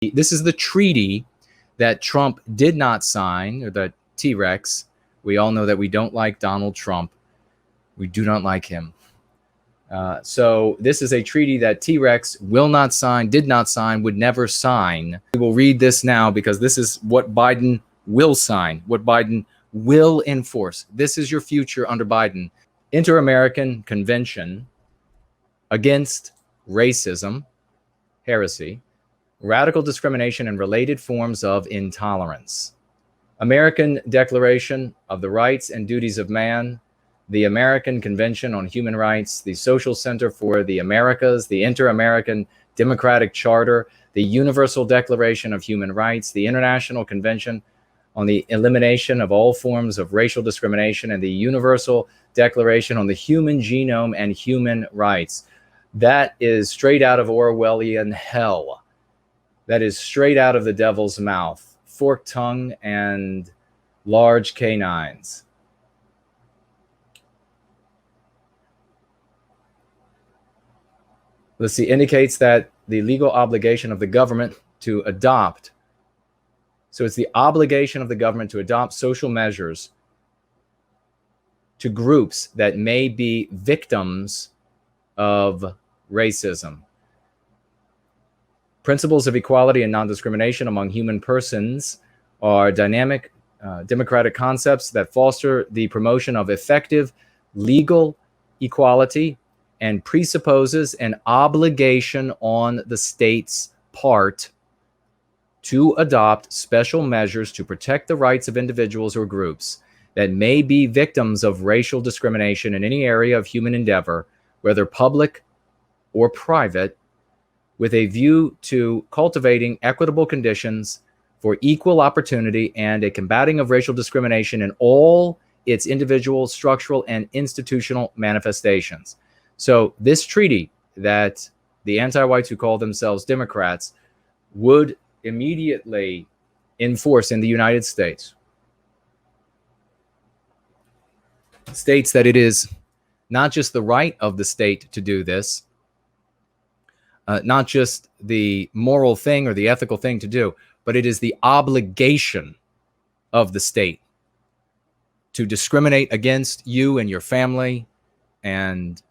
This is the treaty that Trump did not sign, or the T-Rex. We all know that we don't like Donald Trump. We do not like him. So this is a treaty that T-Rex will not sign, did not sign, would never sign. We will read this now because this is what Biden will sign, what Biden will enforce. This is your future under Biden. Inter-American Convention Against Racism, Heresy, Radical Discrimination, and Related Forms of Intolerance. American Declaration of the Rights and Duties of Man, the American Convention on Human Rights, the Social Center for the Americas, the Inter-American Democratic Charter, the Universal Declaration of Human Rights, the International Convention on the Elimination of All Forms of Racial Discrimination, and the Universal Declaration on the Human Genome and Human Rights. That is straight out of Orwellian hell. That is straight out of the devil's mouth. Forked tongue and large canines. Let's see, indicates that the legal obligation of the government to adopt. So it's the obligation of the government to adopt social measures to groups that may be victims of racism. Principles of equality and non-discrimination among human persons are dynamic, democratic concepts that foster the promotion of effective legal equality and presupposes an obligation on the state's part to adopt special measures to protect the rights of individuals or groups that may be victims of racial discrimination in any area of human endeavor, whether public or private, with a view to cultivating equitable conditions for equal opportunity and a combating of racial discrimination in all its individual, structural, and institutional manifestations. So this treaty that the anti-whites who call themselves Democrats would immediately enforce in the United States states that it is not just the right of the state to do this, not just the moral thing or the ethical thing to do, but it is the obligation of the state to discriminate against you and your family and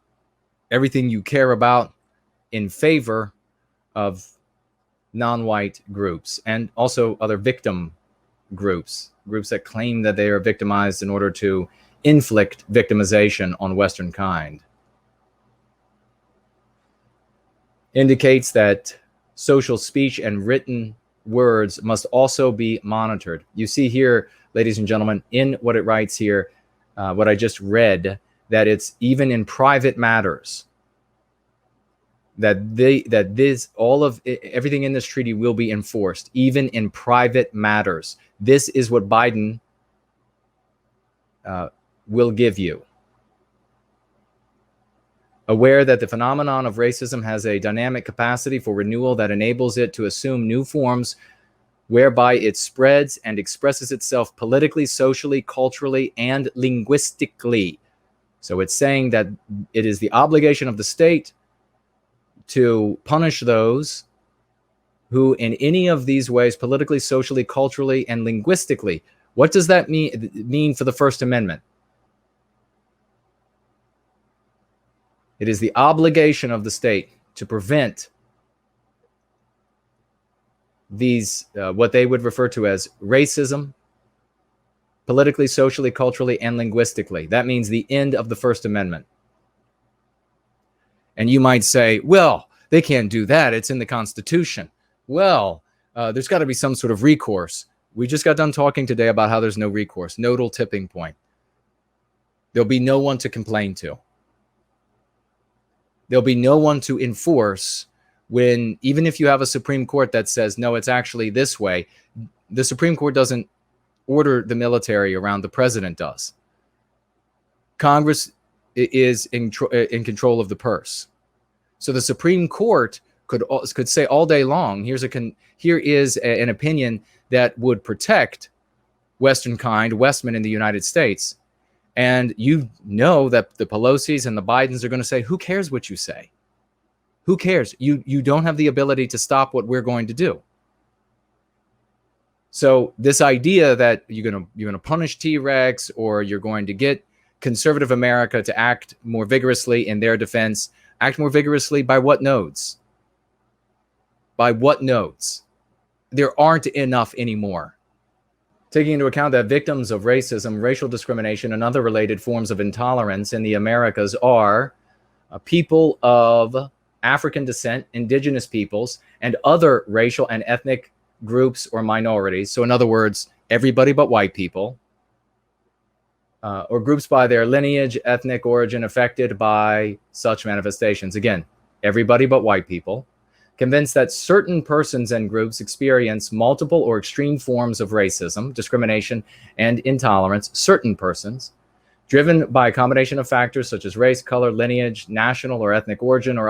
everything you care about in favor of non-white groups and also other victim groups that claim that they are victimized in order to inflict victimization on Western kind. Indicates that social speech and written words must also be monitored. You see here, ladies and gentlemen, in what it writes here, what I just read, that it's even in private matters that everything in this treaty will be enforced, even in private matters. This is what Biden will give you. Aware that the phenomenon of racism has a dynamic capacity for renewal that enables it to assume new forms whereby it spreads and expresses itself politically, socially, culturally, and linguistically. So it's saying that it is the obligation of the state to punish those who in any of these ways, politically, socially, culturally, and linguistically. What does that mean for the First Amendment? It is the obligation of the state to prevent these, what they would refer to as racism, politically, socially, culturally, and linguistically. That means the end of the First Amendment. And you might say, well, they can't do that. It's in the Constitution. Well, there's got to be some sort of recourse. We just got done talking today about how there's no recourse, nodal tipping point. There'll be no one to complain to. There'll be no one to enforce when, even if you have a Supreme Court that says, no, it's actually this way, the Supreme Court doesn't order the military around, the president does. Congress is in control of the purse. So the Supreme Court could say all day long, here is an opinion that would protect Western kind, Westmen in the United States. And you know that the Pelosi's and the Bidens are going to say, who cares what you say? Who cares? You don't have the ability to stop what we're going to do. So this idea that you're gonna punish T-Rex, or you're going to get conservative America to act more vigorously in their defense, act more vigorously by what nodes? By what nodes? There aren't enough anymore. Taking into account that victims of racism, racial discrimination, and other related forms of intolerance in the Americas are people of African descent, indigenous peoples, and other racial and ethnic groups or minorities. So in other words, everybody but white people, or groups by their lineage, ethnic origin affected by such manifestations. Again, everybody but white people. Convinced that certain persons and groups experience multiple or extreme forms of racism, discrimination, and intolerance. Certain persons, driven by a combination of factors such as race, color, lineage, national or ethnic origin, or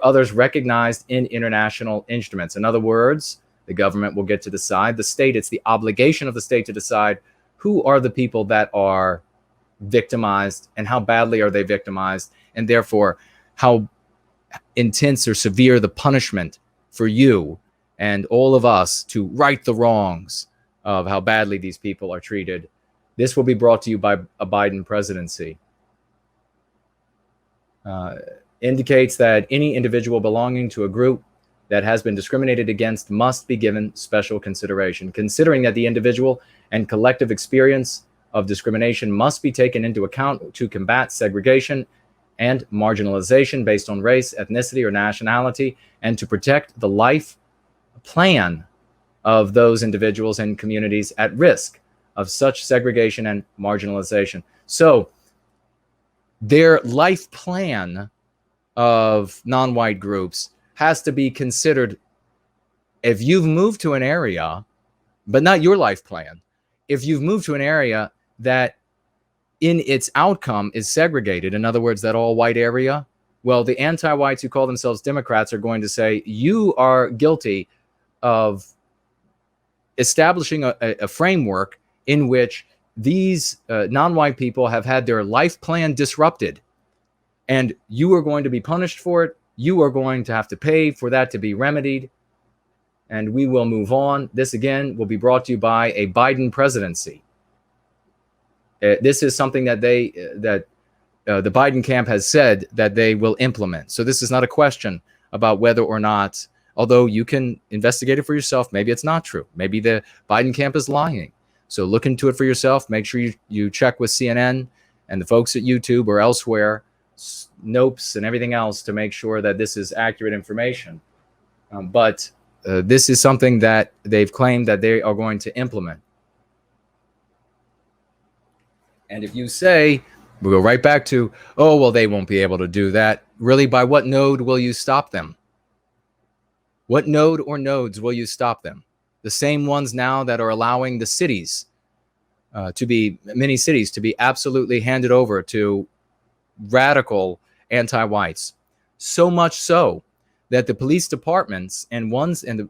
others recognized in international instruments. In other words, the government will get to decide. The state, it's the obligation of the state to decide who are the people that are victimized and how badly are they victimized, and therefore how intense or severe the punishment for you and all of us to right the wrongs of how badly these people are treated. This will be brought to you by a Biden presidency. Indicates that any individual belonging to a group that has been discriminated against must be given special consideration, considering that the individual and collective experience of discrimination must be taken into account to combat segregation and marginalization based on race, ethnicity, or nationality, and to protect the life plan of those individuals and communities at risk of such segregation and marginalization. So their life plan of non-white groups has to be considered. If you've moved to an area, but not your life plan, if you've moved to an area that in its outcome is segregated, in other words, that all white area, well, the anti-whites who call themselves Democrats are going to say, you are guilty of establishing a framework in which these non-white people have had their life plan disrupted, and you are going to be punished for it. You are going to have to pay for that to be remedied, and we will move on. This, again, will be brought to you by a Biden presidency. This is something that the Biden camp has said that they will implement. So this is not a question about whether or not, although you can investigate it for yourself, maybe it's not true. Maybe the Biden camp is lying. So look into it for yourself. Make sure you check with CNN and the folks at YouTube or elsewhere, Snopes and everything else, to make sure that this is accurate information. But this is something that they've claimed that they are going to implement. And if you say, we'll go right back to, oh, well, they won't be able to do that. Really, by what node will you stop them? What node or nodes will you stop them? The same ones now that are allowing the cities many cities to be absolutely handed over to radical anti-whites. So much so that the police departments and ones in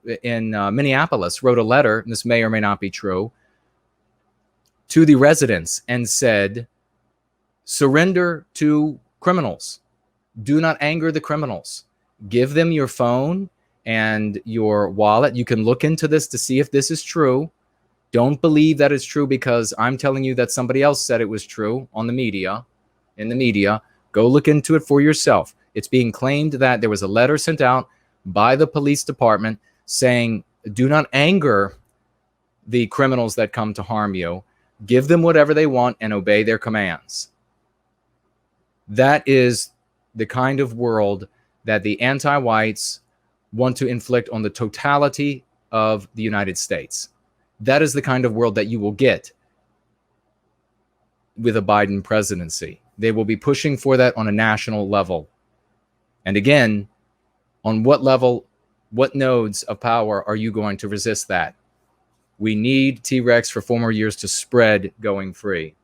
Minneapolis wrote a letter, and this may or may not be true, to the residents and said, surrender to criminals. Do not anger the criminals. Give them your phone and your wallet. You can look into this to see if this is true. Don't believe that it's true because I'm telling you that somebody else said it was true on the media, in the media. Go look into it for yourself. It's being claimed that there was a letter sent out by the police department saying, do not anger the criminals that come to harm you. Give them whatever they want and obey their commands. That is the kind of world that the anti-whites want to inflict on the totality of the United States. That is the kind of world that you will get with a Biden presidency. They will be pushing for that on a national level. And again, on what level, what nodes of power are you going to resist that? We need T-Rex for 4 more years to spread going free.